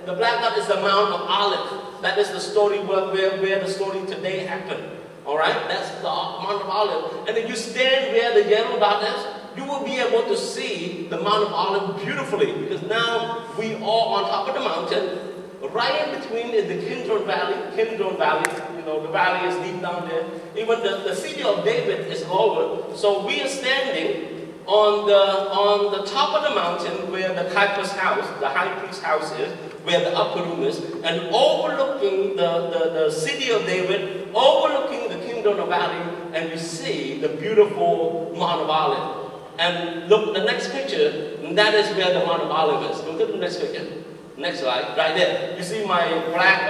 The black dot is the Mount of Olives. That is the story where the story today happened. All right? That's the Mount of Olives. And if you stand where the yellow dot is, you will be able to see the Mount of Olives beautifully, because now we are on top of the mountain. Right in between is the Kidron Valley. Kidron Valley, the valley is deep down there. Even the city of David is lower. So we are standing on the top of the mountain where the Caiaphas house, the high priest's house is, where the upper room is, and overlooking the city of David, overlooking the Kidron Valley, and we see the beautiful Mount of Olives. And look, the next picture, and that is where the Mount of Olives is. Look at the next picture. Next slide, right there. You see my black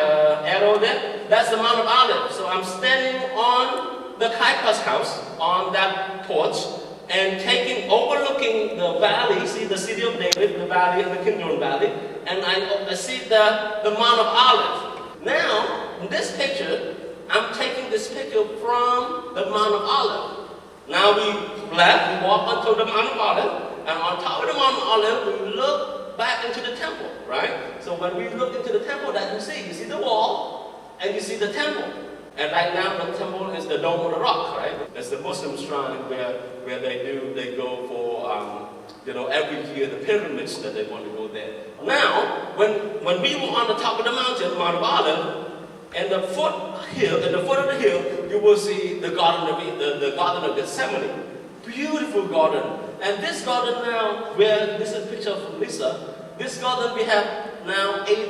arrow there? That's the Mount of Olives. So I'm standing on the Caiaphas house, on that porch, and overlooking the valley. See the city of David, the valley, and the Kidron Valley, and I see the Mount of Olives. Now, in this picture, I'm taking this picture from the Mount of Olives. Now we walk onto the Mount of Olives, and on top of the Mount of Olives, we look back into the temple, right? So when we look into the temple, that you see the wall, and you see the temple. And right now, the temple is the Dome of the Rock, right? It's the Muslim shrine where they go for, every year, the pilgrimage that they want to go there. Now, when we were on the top of the mountain, Mount of Olives, in the foot of the hill, you will see the Garden of Gethsemane. Beautiful garden. And this garden now, this is a picture from Lisa, this garden we have now 8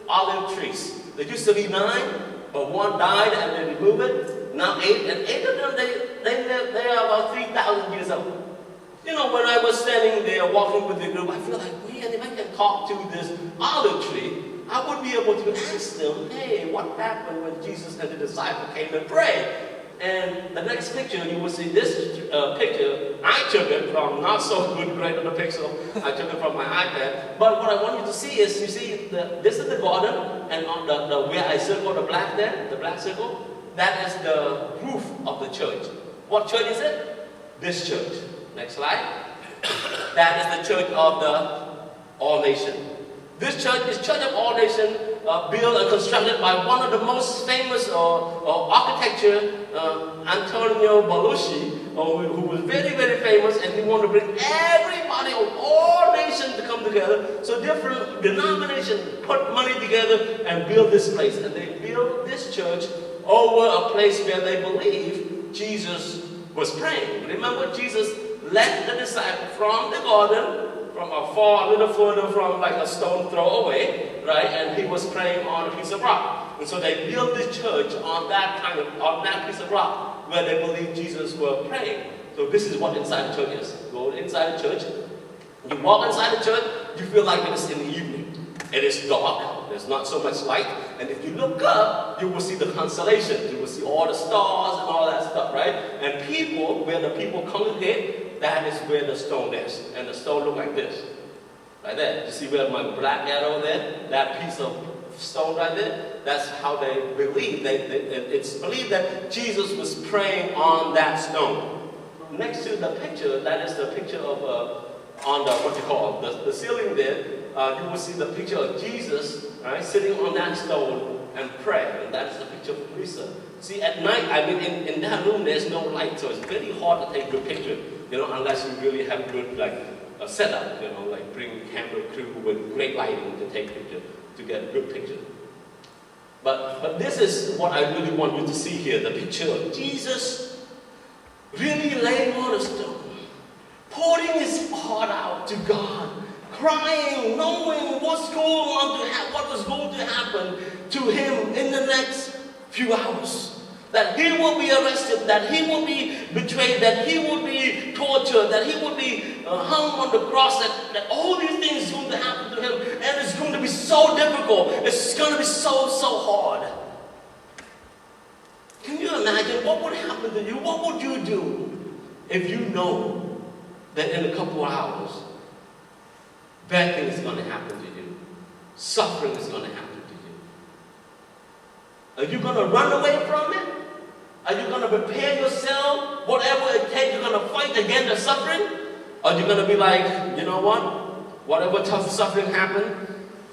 olive trees. There used to be 9, but one died and they removed it. Now 8, and 8 of them, they are about 3,000 years old. When I was standing there walking with the group, I feel like, man, if I can talk to this olive tree, I would be able to ask them, hey, what happened when Jesus and the disciples came and prayed? And the next picture, you will see this picture. I took it from not so good grade on the pixel. I took it from my iPad. But what I want you to see is, you see, this is the garden, and on the where I circle the black there, the black circle, that is the roof of the church. What church is it? This church. Next slide. That is the church of the All Nation. This church is Church of All Nation, built and constructed by one of the most famous architecture, Antonio Belushi, who was very, very famous, and he wanted to bring everybody of all nations to come together. So different denominations put money together and build this place. And they built this church over a place where they believe Jesus was praying. Remember, Jesus led the disciples from the garden, from a little further from like a stone throw away, right? And he was praying on a piece of rock. And so they built this church on that piece of rock where they believe Jesus was praying. So this is what inside the church is. Go inside the church, you walk inside the church, you feel like it's in the evening. It is dark, there's not so much light, and if you look up, you will see the constellations, you will see all the stars and all that stuff, right? And where the people congregate, that is where the stone is. And the stone look like this. Right there. You see where my black arrow there? That piece of stone right there? That's how they believe. It's believed that Jesus was praying on that stone. Next to the picture, that is the picture of, on the ceiling there, you will see the picture of Jesus, right, sitting on that stone and praying. And that's the picture of Lisa. See, at night, in that room, there's no light, so it's very hard to take a good picture. Unless you really have good setup, like bring camera crew with great lighting to take picture, to get a good picture. But this is what I really want you to see here, the picture of Jesus really laying on a stone, pouring his heart out to God, crying, knowing what was going to happen to him in the next few hours. That he will be arrested, that he will be betrayed, that he will be tortured, that he will be hung on the cross, that all these things are going to happen to him, and it's going to be so difficult. It's going to be so hard. Can you imagine what would happen to you? What would you do if you know that in a couple of hours, bad things are going to happen to you? Suffering is going to happen to you. Are you going to run away from it? Are you going to prepare yourself, whatever it takes, you're going to fight against the suffering? Or are you going to be like, you know what? Whatever tough suffering happened,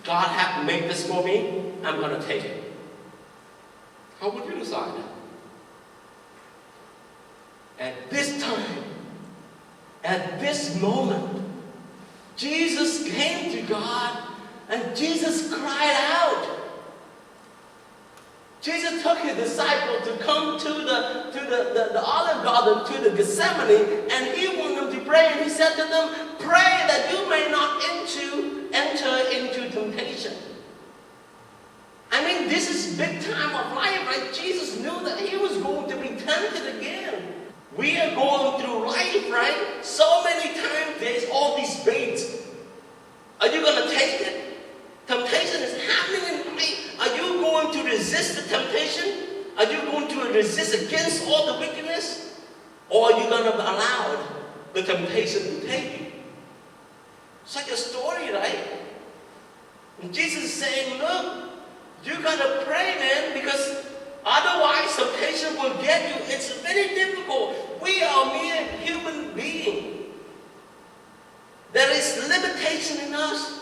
God have made this for me, I'm going to take it. How would you decide? At this time, at this moment, Jesus came to God and Jesus cried out. Jesus took his disciples to come to the olive garden, to the Gethsemane, and he wanted them to pray. And he said to them, pray that you may not enter into temptation. I mean, this is big time of life, right? Jesus knew that he was going to be tempted again. We are going through life, right? So many times there's all these baits. Are you going to take it? Temptation is happening in life. Are you going to resist the temptation? Are you going to resist against all the wickedness? Or are you going to allow the temptation to take you? It's like a story, right? And Jesus is saying, look, you got to pray, man, because otherwise temptation will get you. It's very difficult. We are mere human beings. There is limitation in us.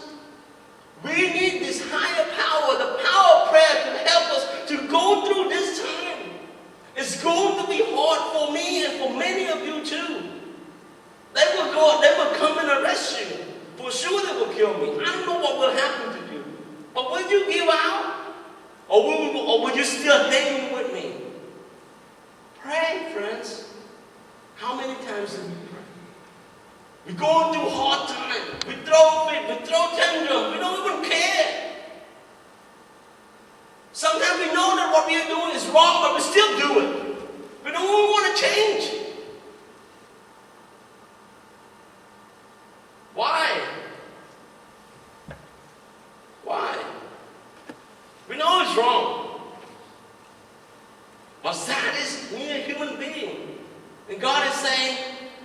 We need this higher power, the power of prayer to help us to go through this time. It's going to be hard for me and for many of you too. They will come and arrest you. For sure they will kill me. I don't know what will happen to you. But will you give out? Or will you still hang with me? Pray, friends. How many times do we pray? We're going through hard times. We throw fit, we throw tantrum. We don't even care. Sometimes we know that what we are doing is wrong, but we still do it. We don't even want to change. Why? Why? We know it's wrong. But that is me, a human being. And God is saying,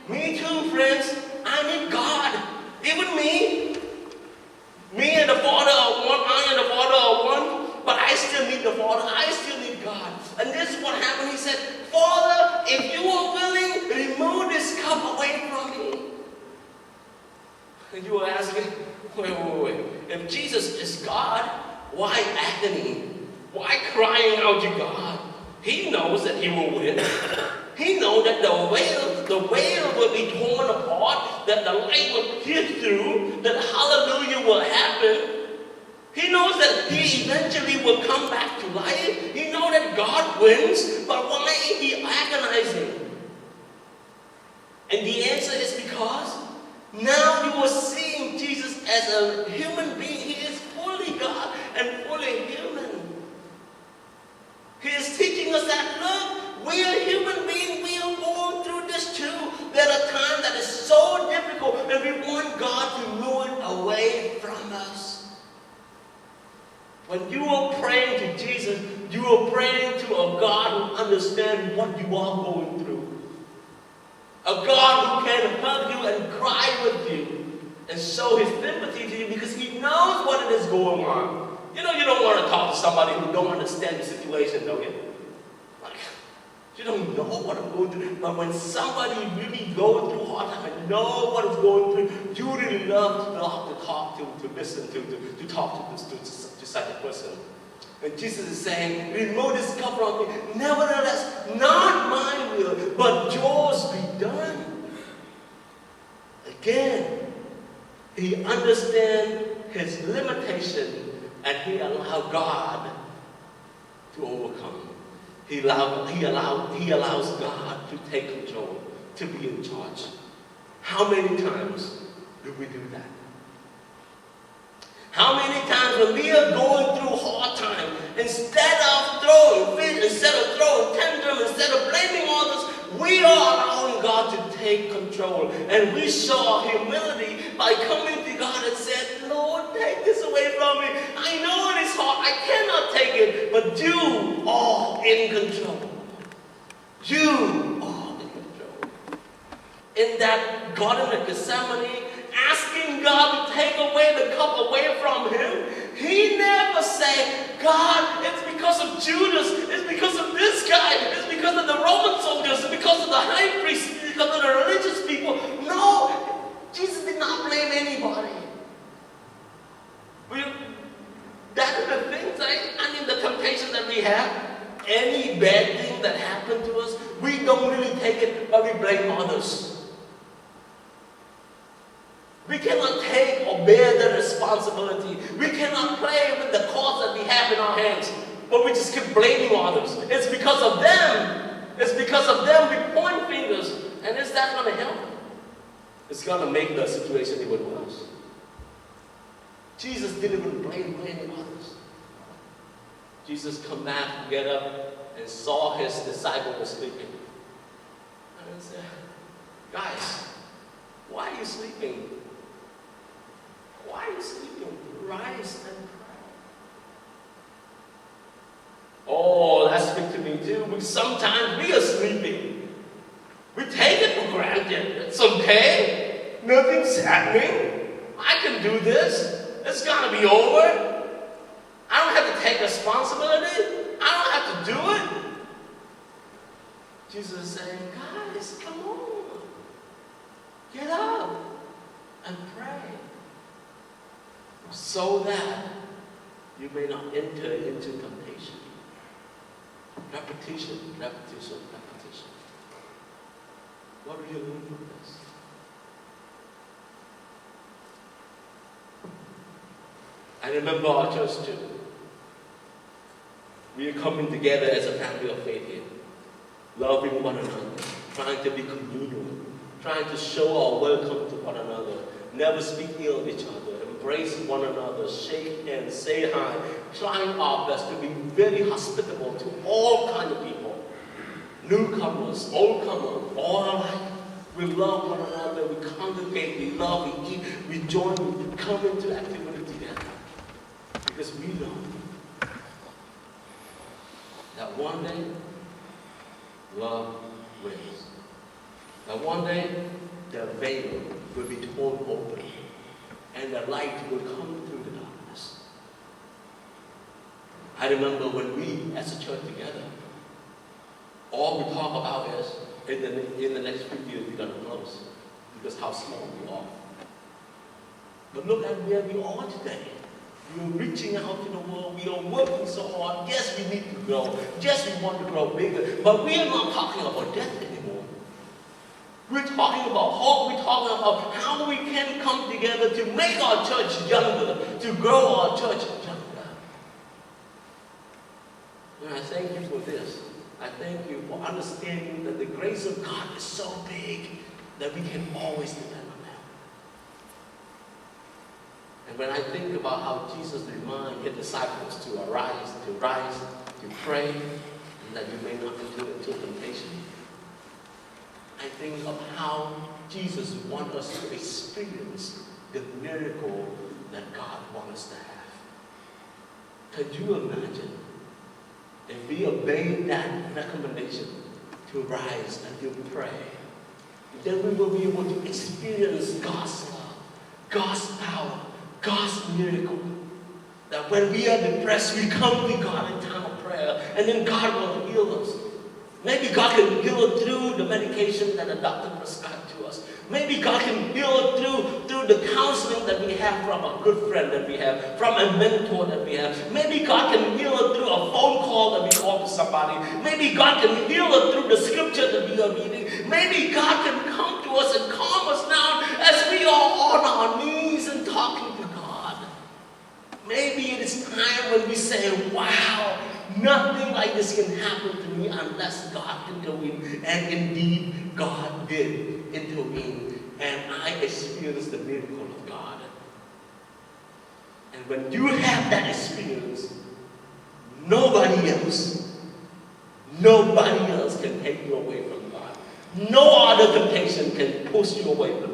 me too, friends. I need God. Even me. Me and the Father are one. I and the Father are one. But I still need the Father. I still need God. And this is what happened. He said, Father, if you are willing, remove this cup away from me. And you are asking, wait. If Jesus is God, why agony? Why crying out to God? He knows that he will win. He knows that the veil will be torn apart, that the light will pierce through, that hallelujah will happen. He knows that he eventually will come back to life. He knows that God wins, but why is he agonizing? And the answer is because now you are seeing Jesus as a human being. He is fully God and fully human. He is teaching us that, look, we are human beings. We are going through this too. There are times that is so difficult and we want God to move it away from us. When you are praying to Jesus, you are praying to a God who understands what you are going through. A God who can hug you and cry with you and show his sympathy to you because he knows what it is going on. You know, you don't want to talk to somebody who don't understand the situation, don't you? Like, you don't know what I'm going through. But when somebody really goes through hard time and know what is going through, you really love to talk to listen to talk to such a person. And Jesus is saying, remove this cup from me. Nevertheless, not my will, but yours be done. Again, he understands his limitation and he allowed God to overcome. He allows God to take control, to be in charge. How many times do we do that? How many times when we are going through hard time, instead of throwing fit, instead of throwing tantrum, instead of blaming others, we are allowing God to take control. And we show our humility by coming to God and saying, Lord, take this away from me. I know it is hard. I cannot take it. But you are in control. You are in control. In that Garden of Gethsemane, asking God to take away the cup away from him, he never said, God, it's because of Judas, it's because of this guy, it's because of the Roman soldiers, it's because of the high priest, it's because of the religious people. No, Jesus did not blame anybody. temptation that we have, any bad thing that happened to us, we don't really take it, but we blame others. We cannot take or bear the responsibility. We cannot play with the cause that we have in our hands, but we just keep blaming others. It's because of them. It's because of them we point fingers. And is that going to help? It's going to make the situation even worse. Jesus didn't even blame others. Jesus come back, get up, and saw his disciple was sleeping. And he said, guys, why are you sleeping? Why are you sleeping? Rise and pray. Oh, that speaks to me too. Sometimes we are sleeping. We take it for granted. It's okay. Nothing's happening. I can do this. It's gonna be over. I don't have to take responsibility. I don't have to do it. Jesus is saying, guys, come on. Get up and pray. So that you may not enter into temptation. Repetition, repetition, repetition. What do you learn from this? I remember our church too. We are coming together as a family of faith here, loving one another, trying to be communal, trying to show our welcome to one another, never speak ill of each other, embrace one another, shake hands, say hi, trying our best to be very hospitable to all kinds of people, newcomers, oldcomers, all alike. We love one another, we congregate, we love, we eat, we join, we come into activity together. Because we know that one day, love wins. That one day, the veil will be torn open and the light will come through the darkness. I remember when we, as a church together, all we talk about is, in the next few years, we're going to close because how small we are. But look at where we are today. We are reaching out to the world. We are working so hard. Yes, we need to grow. Yes, we want to grow bigger. But we are not talking about death anymore. We're talking about hope. We're talking about how we can come together to make our church younger, to grow our church younger. And I thank you for this. I thank you for understanding that the grace of God is so big that we can always depend on Him. And when I think about how Jesus reminded His disciples to rise, to pray, and that you may not enter into temptation, I think of how Jesus wants us to experience the miracle that God wants us to have. Can you imagine if we obey that recommendation to rise and to pray, then we will be able to experience God's love, God's power, God's miracle. That when we are depressed, we come to God in time of prayer, and then God will heal us. Maybe God can heal us through the medication that the doctor prescribed to us. Maybe God can heal us through the counseling that we have from a good friend that we have, from a mentor that we have. Maybe God can heal us through a phone call that we call to somebody. Maybe God can heal us through the scripture that we are reading. Maybe God can come to us and calm us down as we are on our knees and talking to God. Maybe it is time when we say, wow, nothing like this can happen to me unless God intervened. And indeed, God did intervene. And I experienced the miracle of God. And when you have that experience, nobody else can take you away from God. No other temptation can push you away from